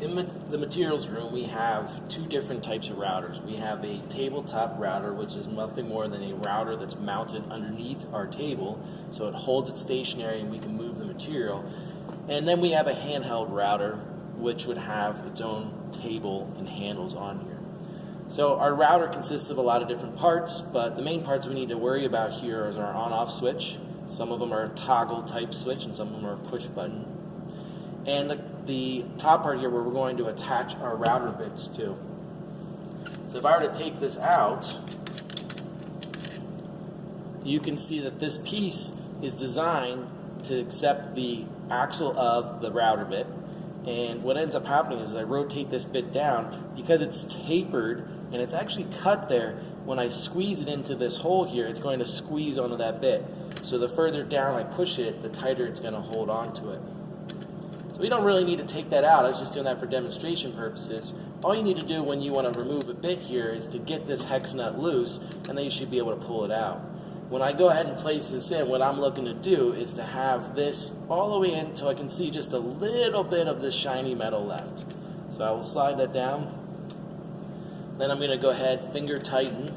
In the materials room, we have two different types of routers. We have a tabletop router, which is nothing more than a router that's mounted underneath our table, so it holds it stationary and we can move the material. And then we have a handheld router, which would have its own table and handles on here. So our router consists of a lot of different parts, but the main parts we need to worry about here is our on-off switch. Some of them are a toggle type switch and some of them are push button. And the top part here where we're going to attach our router bits to. So if I were to take this out, you can see that this piece is designed to accept the axle of the router bit. And what ends up happening is I rotate this bit down, because it's tapered and it's actually cut there, when I squeeze it into this hole here, it's going to squeeze onto that bit. So the further down I push it, the tighter it's going to hold onto it. So we don't really need to take that out. I was just doing that for demonstration purposes. All you need to do when you want to remove a bit here is to get this hex nut loose, and then you should be able to pull it out. When I go ahead and place this in, what I'm looking to do is to have this all the way in until I can see just a little bit of this shiny metal left. So I will slide that down. Then I'm going to go ahead, finger tighten,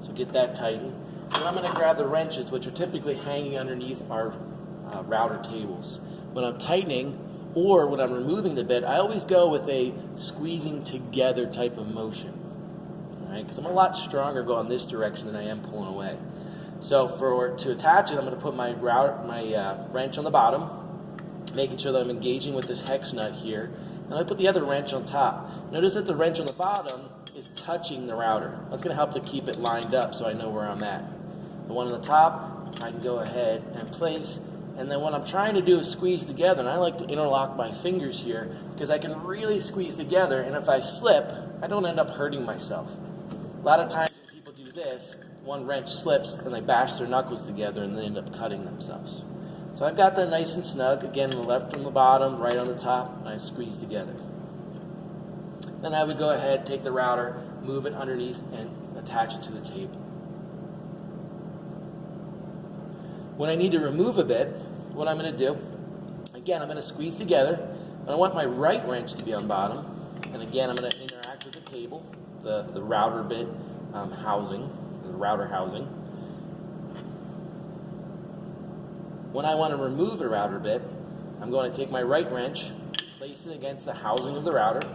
so get that tightened. And I'm going to grab the wrenches, which are typically hanging underneath our router tables. When I'm tightening, or when I'm removing the bit, I always go with a squeezing together type of motion. All right? Because I'm a lot stronger going this direction than I am pulling away. So to attach it, I'm going to put my wrench on the bottom, making sure that I'm engaging with this hex nut here. And I put the other wrench on top. Notice that the wrench on the bottom is touching the router. That's going to help to keep it lined up so I know where I'm at. The one on the top, I can go ahead and place. And then what I'm trying to do is squeeze together, and I like to interlock my fingers here because I can really squeeze together, and if I slip, I don't end up hurting myself. A lot of times when people do this, one wrench slips and they bash their knuckles together and they end up cutting themselves. So I've got that nice and snug, again, the left from the bottom, right on the top, and I squeeze together. Then I would go ahead, take the router, move it underneath, and attach it to the table. When I need to remove a bit, what I'm going to do, again, I'm going to squeeze together, but I want my right wrench to be on bottom, and again, I'm going to interact with the table, the router bit housing, the router housing. When I want to remove a router bit, I'm going to take my right wrench, place it against the housing of the router,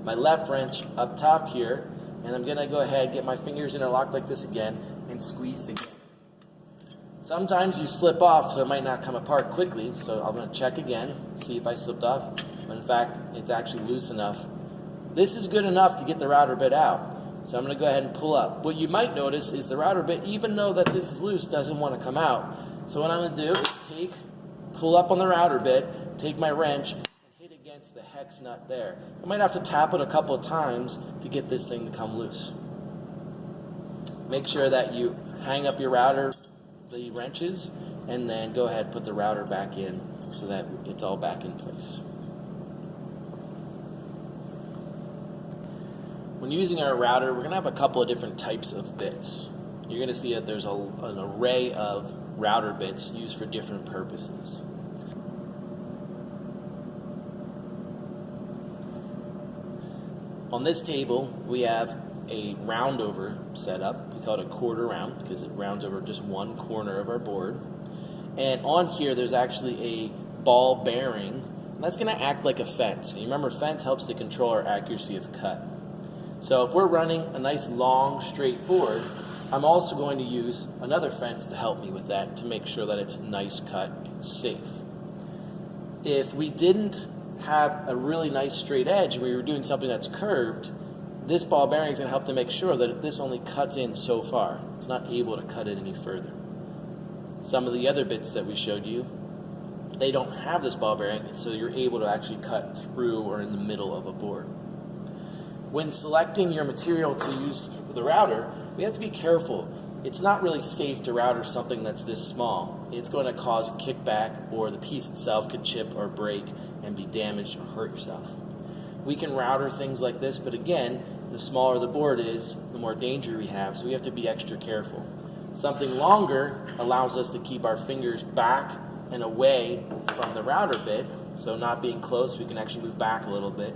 my left wrench up top here, and I'm going to go ahead, get my fingers interlocked like this again, and squeeze together. Sometimes you slip off, so it might not come apart quickly, so I'm going to check again, see if I slipped off. But in fact, it's actually loose enough. This is good enough to get the router bit out. So I'm going to go ahead and pull up. What you might notice is the router bit, even though that this is loose, doesn't want to come out. So what I'm going to do is pull up on the router bit, take my wrench, and hit against the hex nut there. I might have to tap it a couple of times to get this thing to come loose. Make sure that you hang up your router, the wrenches, and then go ahead and put the router back in so that it's all back in place. When using our router, we're going to have a couple of different types of bits. You're going to see that there's an array of router bits used for different purposes. On this table, we have a roundover setup. We call it a quarter round because it rounds over just one corner of our board. And on here, there's actually a ball bearing. And that's going to act like a fence. And you remember, fence helps to control our accuracy of cut. So if we're running a nice long straight board, I'm also going to use another fence to help me with that to make sure that it's nice cut and safe. If we didn't have a really nice straight edge, we were doing something that's curved, this ball bearing is going to help to make sure that this only cuts in so far. It's not able to cut it any further. Some of the other bits that we showed you, they don't have this ball bearing, so you're able to actually cut through or in the middle of a board. When selecting your material to use for the router, we have to be careful. It's not really safe to router something that's this small. It's going to cause kickback, or the piece itself could chip or break and be damaged or hurt yourself. We can router things like this, but again, the smaller the board is, the more danger we have, so we have to be extra careful. Something longer allows us to keep our fingers back and away from the router bit, so not being close, we can actually move back a little bit.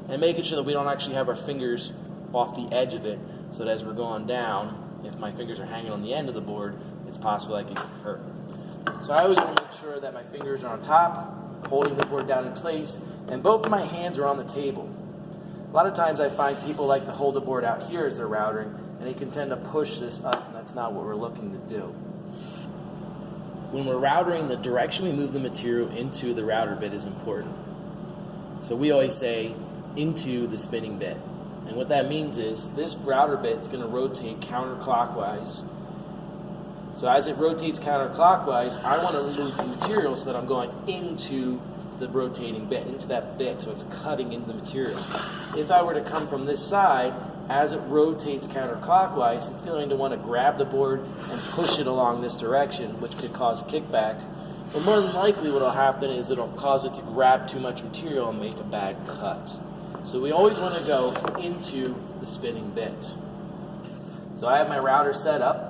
and making sure that we don't actually have our fingers off the edge of it, so that as we're going down, if my fingers are hanging on the end of the board, it's possible I could get hurt. So I always want to make sure that my fingers are on top, holding the board down in place, and both of my hands are on the table. A lot of times I find people like to hold the board out here as they're routering, and they can tend to push this up, and that's not what we're looking to do. When we're routering, the direction we move the material into the router bit is important. So we always say into the spinning bit. And what that means is this router bit is going to rotate counterclockwise. So as it rotates counterclockwise, I want to move the material so that I'm going into the rotating bit, into that bit, so it's cutting into the material. If I were to come from this side, as it rotates counterclockwise, it's going to want to grab the board and push it along this direction, which could cause kickback. But more than likely what will happen is it'll cause it to grab too much material and make a bad cut. So we always want to go into the spinning bit. So I have my router set up.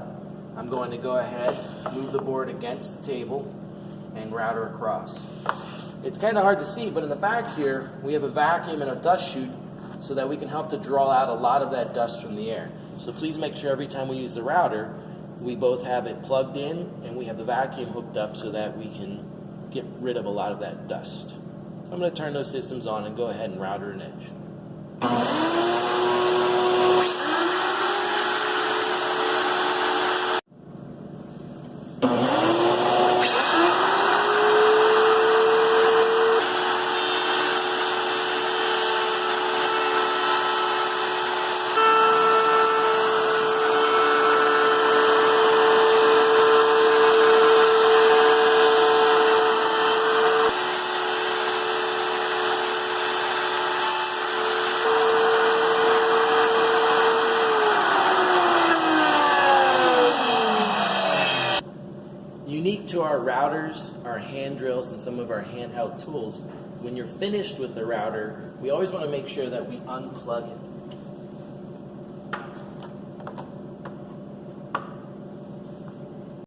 I'm going to go ahead, move the board against the table, and router across. It's kind of hard to see, but in the back here, we have a vacuum and a dust chute so that we can help to draw out a lot of that dust from the air. So please make sure every time we use the router, we both have it plugged in and we have the vacuum hooked up so that we can get rid of a lot of that dust. So I'm going to turn those systems on and go ahead and router an edge. Unique to our routers, our hand drills, and some of our handheld tools, when you're finished with the router, we always want to make sure that we unplug it.